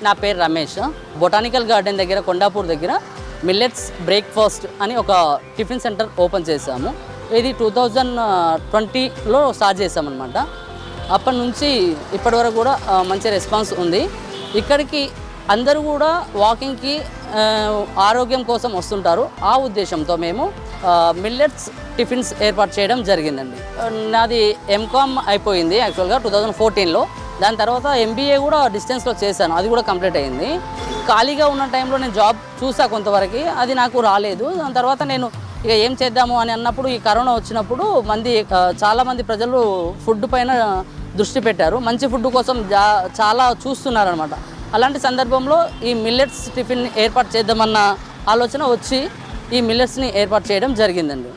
నా పేరు Ramesh. Botanical garden దగ్గర కొండాపూర్ దగ్గర మిల్లెట్స్ బ్రేక్ఫాస్ట్ అని ఒక టిఫిన్ సెంటర్ ఓపెన్ చేసాము. ఇది 2020లో స్టార్ట్ చేసామన్నమాట. అప్పటి నుంచి ఇప్పటి వరకు కూడా మంచి రెస్పాన్స్ ఉంది. ఇక్కడికి అందరూ కూడా వాకింగ్కి ఆరోగ్యం కోసం వస్తుంటారు. ఆ ఉద్దేశంతో మేము మిల్లెట్స్ టిఫిన్స్ ఏర్పాటు చేయడం జరిగిందండి. నాది ఎంకామ్ అయిపోయింది యాక్చువల్గా 2014లో. దాని తర్వాత ఎంబీఏ కూడా డిస్టెన్స్లో చేశాను, అది కూడా కంప్లీట్ అయింది. ఖాళీగా ఉన్న టైంలో నేను జాబ్ చూసా కొంతవరకు, అది నాకు రాలేదు. దాని తర్వాత నేను ఇక ఏం చేద్దాము అని అన్నప్పుడు ఈ కరోనా వచ్చినప్పుడు చాలామంది ప్రజలు ఫుడ్ పైన దృష్టి పెట్టారు. మంచి ఫుడ్ కోసం చాలా చూస్తున్నారనమాట. అలాంటి సందర్భంలో ఈ మిల్లెట్స్ టిఫిన్ ఏర్పాటు చేద్దామన్న ఆలోచన వచ్చి ఈ మిల్లెట్స్ని ఏర్పాటు చేయడం జరిగిందండి.